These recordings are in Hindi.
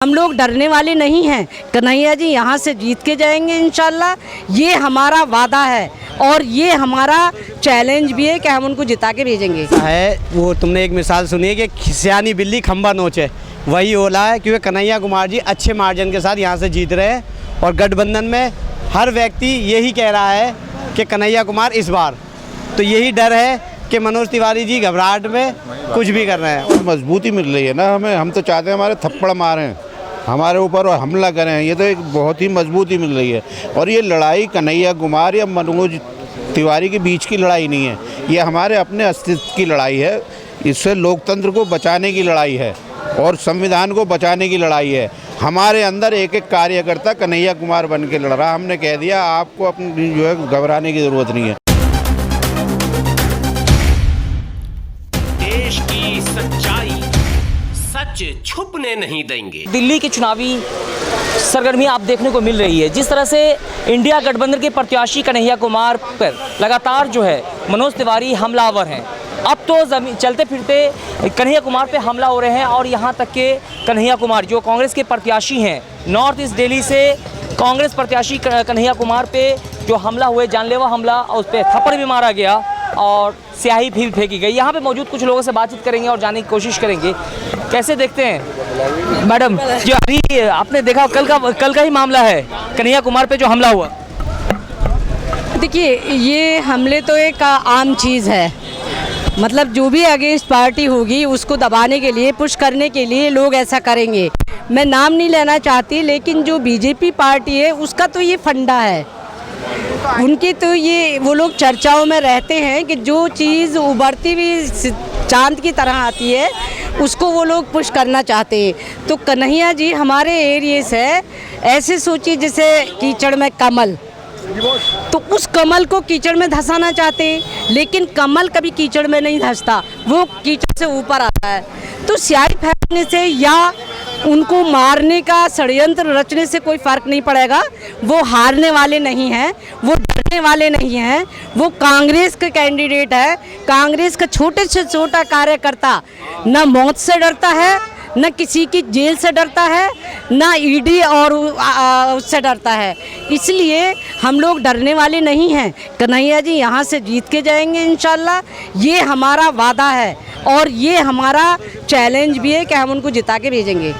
हम लोग डरने वाले नहीं हैं। कन्हैया जी यहाँ से जीत के जाएंगे इंशाल्लाह, ये हमारा वादा है और ये हमारा चैलेंज भी है कि हम उनको जिता के भेजेंगे। है वो तुमने एक मिसाल सुनी है कि सियानी बिल्ली खंबा नोचे, वही ओला है क्योंकि कन्हैया कुमार जी अच्छे मार्जिन के साथ यहाँ से जीत रहे हैं और गठबंधन में हर व्यक्ति यही कह रहा है कि कन्हैया कुमार इस बार, तो यही डर है कि मनोज तिवारी जी घबराहट में कुछ भी कर रहे हैं। और मजबूती मिल रही है ना हमें, हम तो चाहते हैं हमारे थप्पड़ मारें हमारे ऊपर और हमला करें, ये तो एक बहुत ही मजबूती मिल रही है। और ये लड़ाई कन्हैया कुमार या मनोज तिवारी के बीच की लड़ाई नहीं है, ये हमारे अपने अस्तित्व की लड़ाई है। इससे लोकतंत्र को बचाने की लड़ाई है और संविधान को बचाने की लड़ाई है। हमारे अंदर एक एक कार्यकर्ता कन्हैया कुमार बन के लड़ रहा, हमने कह दिया आपको अपनी जो है घबराने की ज़रूरत नहीं है। देश की सच्चाई सच छुपने नहीं देंगे। दिल्ली की चुनावी सरगर्मी आप देखने को मिल रही है। जिस तरह से इंडिया गठबंधन के प्रत्याशी कन्हैया कुमार पर लगातार जो है मनोज तिवारी हमलावर हैं। अब तो चलते फिरते कन्हैया कुमार पे हमला हो रहे हैं और यहाँ तक के कन्हैया कुमार जो कांग्रेस के प्रत्याशी हैं, नॉर्थ ईस्ट दिल्ली से कांग्रेस प्रत्याशी कन्हैया कुमार पे जो हमला हुए, जानलेवा हमला, और उस पर थप्पड़ भी मारा गया और स्याही भी फेंकी गई। यहाँ पे मौजूद कुछ लोगों से बातचीत करेंगे और जानने की कोशिश करेंगे कैसे देखते हैं। मैडम जो अभी आपने देखा कल का ही मामला है कन्हैया कुमार पे जो हमला हुआ। देखिए ये हमले तो एक आम चीज़ है, मतलब जो भी अगेंस्ट पार्टी होगी उसको दबाने के लिए, पुश करने के लिए लोग ऐसा करेंगे। मैं नाम नहीं लेना चाहती, लेकिन जो बीजेपी पार्टी है उसका तो ये फंडा है, उनकी तो ये वो लोग चर्चाओं में रहते हैं कि जो चीज़ उभरती हुई चांद की तरह आती है उसको वो लोग पुश करना चाहते हैं। तो कन्हैया जी हमारे एरिए से ऐसे सोचिए जैसे कीचड़ में कमल, तो उस कमल को कीचड़ में धंसाना चाहते हैं, लेकिन कमल कभी कीचड़ में नहीं धंसता, वो कीचड़ से ऊपर आता है। तो स्याही फेंकने से या उनको मारने का षड्यंत्र रचने से कोई फ़र्क नहीं पड़ेगा। वो हारने वाले नहीं हैं, वो डरने वाले नहीं हैं। वो कांग्रेस के कैंडिडेट है, कांग्रेस का छोटे से छोटा कार्यकर्ता न मौत से डरता है, न किसी की जेल से डरता है, ना ईडी और उससे डरता है। इसलिए हम लोग डरने वाले नहीं हैं। कन्हैया जी यहाँ से जीत के जाएंगे इंशाल्लाह, ये हमारा वादा है और ये हमारा चैलेंज भी है कि हम उनको जिता के भेजेंगे।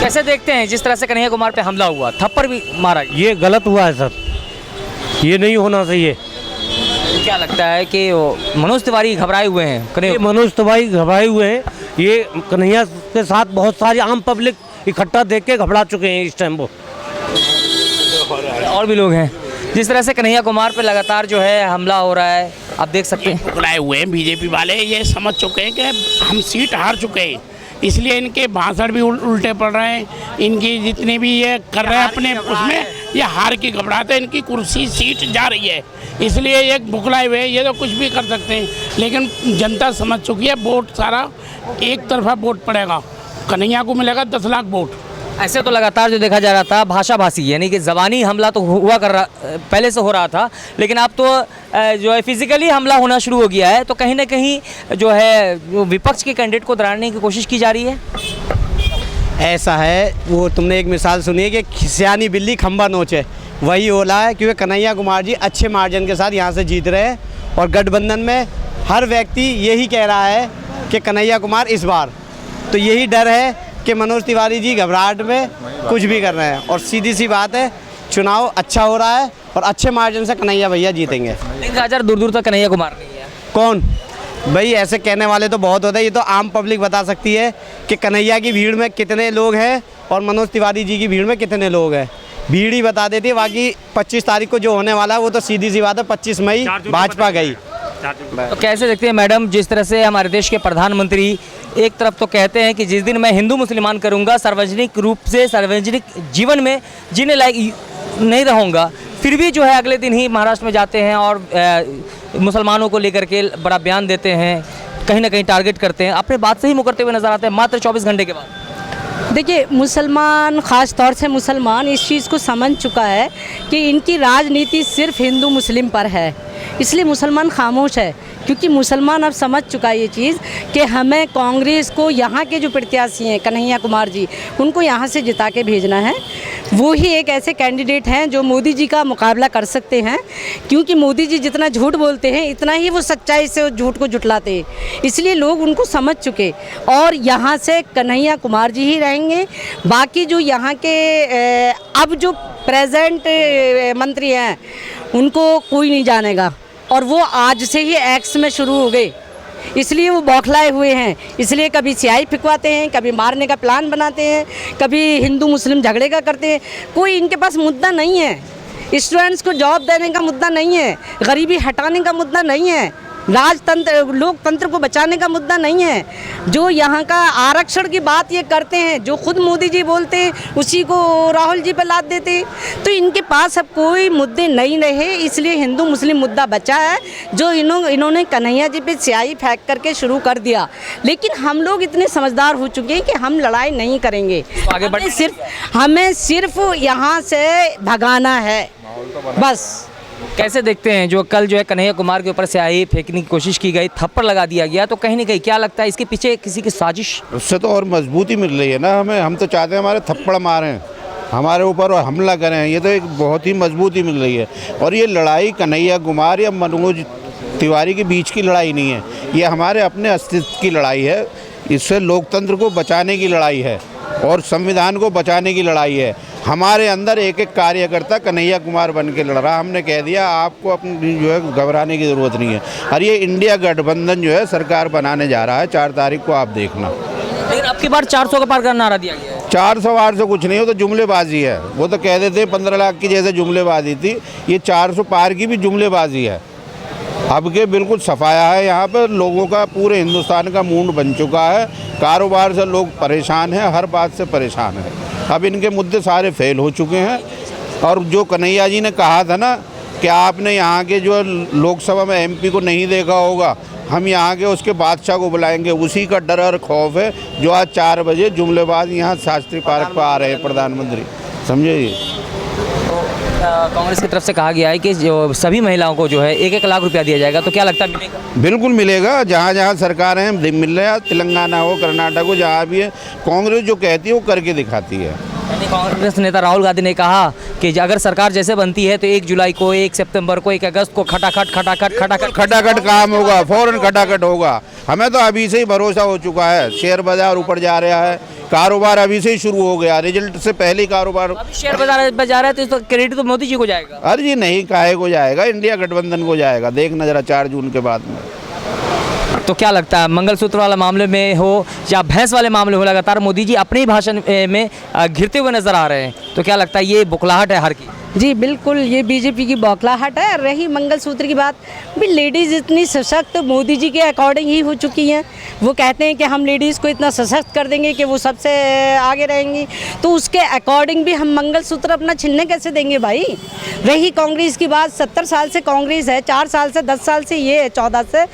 कैसे देखते हैं जिस तरह से कन्हैया कुमार पे हमला हुआ, थप्पड़ भी मारा, ये गलत हुआ है सर, ये नहीं होना चाहिए। क्या लगता है कि मनोज तिवारी घबराए हुए हैं? ये मनोज तिवारी घबराए हुए हैं, ये कन्हैया के साथ बहुत सारी आम पब्लिक इकट्ठा देख के घबरा चुके हैं इस टाइम। वो और भी लोग हैं जिस तरह से कन्हैया कुमार पे लगातार जो है हमला हो रहा है, आप देख सकते हैं। बुलाए हुए हैं बीजेपी वाले, ये समझ चुके हैं कि हम सीट हार चुके हैं, इसलिए इनके भाषण भी उल्टे पड़ रहे हैं। इनकी जितने भी ये कर रहे हैं अपने उसमें, ये हार की घबराहट है, इनकी कुर्सी सीट जा रही है, इसलिए ये बुखलाए हुए हैं। ये तो कुछ भी कर सकते हैं, लेकिन जनता समझ चुकी है वोट सारा एक तरफा वोट पड़ेगा, कन्हैया को मिलेगा 10 लाख वोट। ऐसे तो लगातार जो देखा जा रहा था भाषाभाषी, यानी कि ज़बानी हमला तो हुआ कर रहा, पहले से हो रहा था, लेकिन अब तो जो है फिजिकली हमला होना शुरू हो गया है। तो कहीं ना कहीं जो है विपक्ष के कैंडिडेट को डराने की कोशिश की जा रही है। ऐसा है वो तुमने एक मिसाल सुनी है कि सियानी बिल्ली खंबा नोचे, वही ओला है क्योंकि कन्हैया कुमार जी अच्छे मार्जिन के साथ यहाँ से जीत रहे हैं और गठबंधन में हर व्यक्ति यही कह रहा है कि कन्हैया कुमार इस बार, तो यही डर है कि मनोज तिवारी जी घबराहट में कुछ भी कर रहे हैं। और सीधी सी बात है, चुनाव अच्छा हो रहा है और अच्छे मार्जिन से कन्हैया भैया जीतेंगे। 3000 दूर दूर तक कन्हैया कुमार नहीं है। कौन भाई, ऐसे कहने वाले तो बहुत होते हैं, ये तो आम पब्लिक बता सकती है कि कन्हैया की भीड़ में कितने लोग हैं और मनोज तिवारी जी की भीड़ में कितने लोग हैं। भीड़ ही बता देती है, बाकी 25 तारीख को जो होने वाला है वो तो सीधी सी बात है, 25 मई भाजपा गई। तो कैसे देखते हैं मैडम, जिस तरह से हमारे देश के प्रधानमंत्री एक तरफ तो कहते हैं कि जिस दिन मैं हिंदू मुसलमान करूंगा, सार्वजनिक रूप से सार्वजनिक जीवन में जीने लायक नहीं रहूंगा, फिर भी जो है अगले दिन ही महाराष्ट्र में जाते हैं और मुसलमानों को लेकर के बड़ा बयान देते हैं, कहीं ना कहीं टारगेट करते हैं, अपने बात से ही मुकरते हुए नजर आते हैं मात्र 24 घंटे के बाद। देखिए मुसलमान, ख़ास तौर से मुसलमान इस चीज़ को समझ चुका है कि इनकी राजनीति सिर्फ हिंदू मुस्लिम पर है, इसलिए मुसलमान खामोश है क्योंकि मुसलमान अब समझ चुका है ये चीज़ कि हमें कांग्रेस को यहाँ के जो प्रत्याशी हैं कन्हैया कुमार जी, उनको यहाँ से जिता के भेजना है। वो ही एक ऐसे कैंडिडेट हैं जो मोदी जी का मुकाबला कर सकते हैं, क्योंकि मोदी जी जितना झूठ बोलते हैं इतना ही वो सच्चाई से उस झूठ को जुटलाते हैं। इसलिए लोग उनको समझ चुके और यहाँ से कन्हैया कुमार जी ही रहेंगे। बाकी जो यहाँ के अब जो प्रेजेंट मंत्री हैं उनको कोई नहीं जानेगा, और वो आज से ही एक्स में शुरू हो गए, इसलिए वो बौखलाए हुए हैं। इसलिए कभी स्याही फिकवाते हैं, कभी मारने का प्लान बनाते हैं, कभी हिंदू मुस्लिम झगड़े का करते हैं। कोई इनके पास मुद्दा नहीं है। स्टूडेंट्स को जॉब देने का मुद्दा नहीं है, गरीबी हटाने का मुद्दा नहीं है, राजतंत्र लोकतंत्र को बचाने का मुद्दा नहीं है। जो यहाँ का आरक्षण की बात ये करते हैं, जो खुद मोदी जी बोलते हैं उसी को राहुल जी पे लाद देते हैं। तो इनके पास अब कोई मुद्दे नहीं रहे, इसलिए हिंदू मुस्लिम मुद्दा बचा है जो इन्होंने कन्हैया जी पे स्याही फेंक करके शुरू कर दिया। लेकिन हम लोग इतने समझदार हो चुके हैं कि हम लड़ाई नहीं करेंगे, हमें सिर्फ यहाँ से भगाना है बस। कैसे देखते हैं जो कल जो है कन्हैया कुमार के ऊपर स्याही फेंकने की कोशिश की गई, थप्पड़ लगा दिया गया, तो कहीं ना कहीं क्या लगता है इसके पीछे किसी की साजिश? उससे तो और मजबूती मिल रही है ना हमें। हम तो चाहते हैं हमारे थप्पड़ मारें हमारे ऊपर और हमला करें, ये तो एक बहुत ही मजबूती मिल रही है। और ये लड़ाई कन्हैया कुमार या मनोज तिवारी के बीच की लड़ाई नहीं है, ये हमारे अपने अस्तित्व की लड़ाई है। इससे लोकतंत्र को बचाने की लड़ाई है और संविधान को बचाने की लड़ाई है। हमारे अंदर एक एक कार्यकर्ता कन्हैया कुमार बन के लड़ रहा। हमने कह दिया आपको अपनी जो है घबराने की ज़रूरत नहीं है। और ये इंडिया गठबंधन जो है सरकार बनाने जा रहा है 4 तारीख को, आप देखना। लेकिन अब की बार 400 का पार का नारा दिया गया है। 400 कुछ नहीं हो तो जुमलेबाजी है। वो तो कह देते 15 लाख की जैसे जुमलेबाजी थी, ये 400 पार की भी जुमलेबाजी है। अब के बिल्कुल सफाया है। यहाँ पर लोगों का पूरे हिंदुस्तान का मूड बन चुका है। कारोबार से लोग परेशान हैं, हर बात से परेशान हैं। अब इनके मुद्दे सारे फेल हो चुके हैं। और जो कन्हैया जी ने कहा था ना कि आपने यहाँ के जो लोकसभा में एमपी को नहीं देखा होगा, हम यहाँ के उसके बादशाह को बुलाएंगे, उसी का डर और खौफ है जो आज 4 बजे जुमलेबाज यहाँ शास्त्री पार्क पर आ रहे हैं प्रधानमंत्री, समझे। ये कांग्रेस की तरफ से कहा गया है कि जो सभी महिलाओं को जो है 1-1 लाख रुपया दिया जाएगा, तो क्या लगता है मिलेगा? बिल्कुल मिलेगा। जहाँ जहाँ सरकारें मिल रहा है, तेलंगाना हो, कर्नाटक हो, जहाँ भी है, कांग्रेस जो कहती है वो करके दिखाती है। यानी कांग्रेस नेता राहुल गांधी ने कहा कि अगर सरकार जैसे बनती है तो 1 जुलाई को, 1 सितंबर को, 1 अगस्त को खटाखट काम होगा, फौरन खटाखट होगा। हमें तो अभी से ही भरोसा हो चुका है। शेयर बाजार ऊपर जा रहा है, कारोबार अभी से ही शुरू हो गया, रिजल्ट से पहले ही कारोबार। अभी शेयर बाजार पे जा रहा है तो क्रेडिट तो मोदी जी को जाएगा। अरे जी नहीं, काहे को जाएगा, इंडिया गठबंधन को जाएगा। देखना जरा 4 जून के बाद में। तो क्या लगता है मंगलसूत्र वाला मामले में हो या भैंस वाले मामले हो, लगातार मोदी जी अपने ही भाषण में घिरते हुए नजर आ रहे हैं, तो क्या लगता है ये बुखलाहट है हर की? जी बिल्कुल, ये बीजेपी की बौखलाहट है। रही मंगलसूत्र की बात, भी लेडीज़ इतनी सशक्त मोदी जी के अकॉर्डिंग ही हो चुकी हैं। वो कहते हैं कि हम लेडीज़ को इतना सशक्त कर देंगे कि वो सबसे आगे रहेंगी, तो उसके अकॉर्डिंग भी हम मंगलसूत्र अपना छीनने कैसे देंगे भाई। रही कांग्रेस की बात, 70 साल से कांग्रेस है, 4 साल से 10 साल से ये है, 14 से,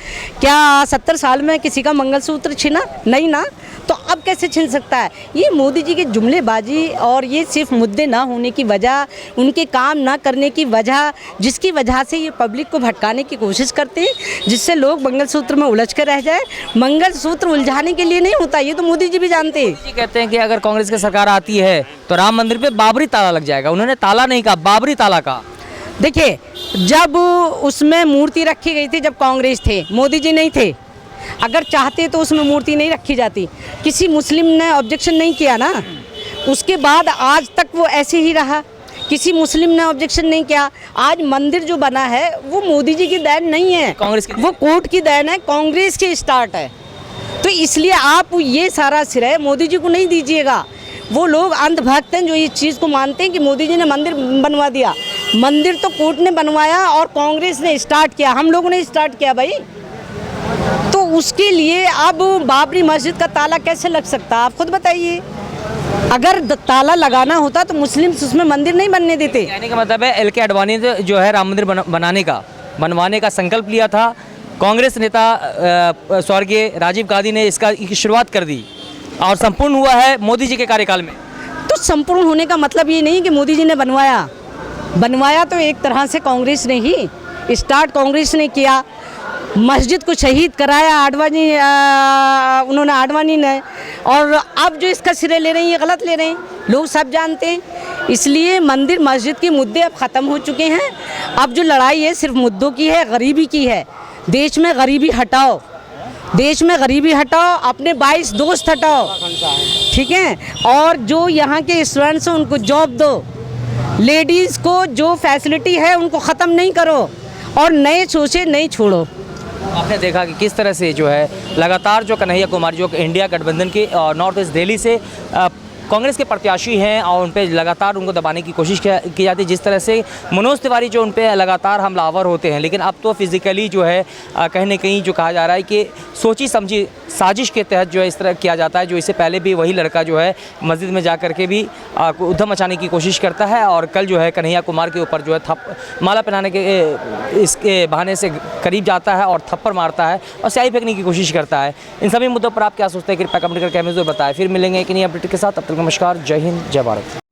क्या 70 साल में किसी का मंगलसूत्र छीना? नहीं ना। तो अब कैसे छीन सकता है? ये मोदी जी की जुमलेबाजी और ये सिर्फ मुद्दे ना होने की वजह, उनके काम ना करने की वजह, जिसकी वजह से ये पब्लिक को भटकाने की कोशिश करते हैं, जिससे लोग मंगलसूत्र में उलझ कर रह जाए। मंगलसूत्र उलझाने के लिए नहीं होता, ये तो मोदी जी भी जानते हैं। मोदी जी कहते हैं कि अगर कांग्रेस की सरकार आती है तो राम मंदिर पे बाबरी ताला लग जाएगा। उन्होंने ताला नहीं कहा, बाबरी ताला कहा। देखिए, जब उसमें मूर्ति रखी गई थी, जब कांग्रेस थे, मोदी जी नहीं थे, अगर चाहते तो उसमें मूर्ति नहीं रखी जाती। किसी मुस्लिम ने ऑब्जेक्शन नहीं किया ना, उसके बाद आज तक वो ऐसे ही रहा। किसी मुस्लिम ने ऑब्जेक्शन नहीं किया। आज मंदिर जो बना है वो मोदी जी की देन नहीं है, कांग्रेस की, वो कोर्ट की देन है, कांग्रेस की स्टार्ट है। तो इसलिए आप ये सारा श्रेय मोदी जी को नहीं दीजिएगा। वो लोग अंधभक्त हैं जो इस चीज़ को मानते हैं कि मोदी जी ने मंदिर बनवा दिया। मंदिर तो कोर्ट ने बनवाया और कांग्रेस ने स्टार्ट किया, हम लोगों ने स्टार्ट किया भाई। तो उसके लिए अब बाबरी मस्जिद का ताला कैसे लग सकता, आप खुद बताइए। अगर ताला लगाना होता तो मुस्लिम्स उसमें मंदिर नहीं बनने देते। कहने का मतलब है एल के आडवाणी ने जो है राम मंदिर बनवाने का संकल्प लिया था। कांग्रेस नेता स्वर्गीय राजीव गांधी ने इसका शुरुआत कर दी और संपूर्ण हुआ है मोदी जी के कार्यकाल में। तो संपूर्ण होने का मतलब ये नहीं कि मोदी जी ने बनवाया तो एक तरह से कांग्रेस ने ही स्टार्ट कांग्रेस ने किया। मस्जिद को शहीद कराया आडवाणी, उन्होंने आडवाणी ने, और अब जो इसका श्रेय ले रहे हैं ये गलत ले रहे हैं, लोग सब जानते हैं। इसलिए मंदिर मस्जिद के मुद्दे अब ख़त्म हो चुके हैं। अब जो लड़ाई है सिर्फ मुद्दों की है, गरीबी की है। देश में गरीबी हटाओ, देश में गरीबी हटाओ, अपने 22 दोस्त हटाओ, ठीक है, और जो यहाँ के स्टूडेंट्स हैं उनको जॉब दो, लेडीज़ को जो फैसिलिटी है उनको ख़त्म नहीं करो, और नए सोचे नहीं छोड़ो। आपने देखा कि किस तरह से जो है लगातार जो कन्हैया कुमार जो इंडिया गठबंधन के और नॉर्थ ईस्ट दिल्ली से कांग्रेस के प्रत्याशी हैं और उन पे लगातार उनको दबाने की कोशिश की जाती है। जिस तरह से मनोज तिवारी जो उन पे लगातार हमलावर होते हैं, लेकिन अब तो फिज़िकली जो है कहीं ना कहीं जो कहा जा रहा है कि सोची समझी साजिश के तहत जो है इस तरह किया जाता है। जो इससे पहले भी वही लड़का जो है मस्जिद में जा कर के भी उधम मचाने की कोशिश करता है, और कल जो है कन्हैया कुमार के ऊपर जो है माला पहनाने के इसके बहाने से करीब जाता है और थप्पड़ मारता है और स्याही फेंकने की कोशिश करता है। इन सभी मुद्दों पर आप क्या सोचते हैं, कृपया कमेंट करके हमें ज़रूर बताएं। फिर मिलेंगे एक नई अपडेट के साथ, तब तक नमस्कार, जय हिंद, जय भारत।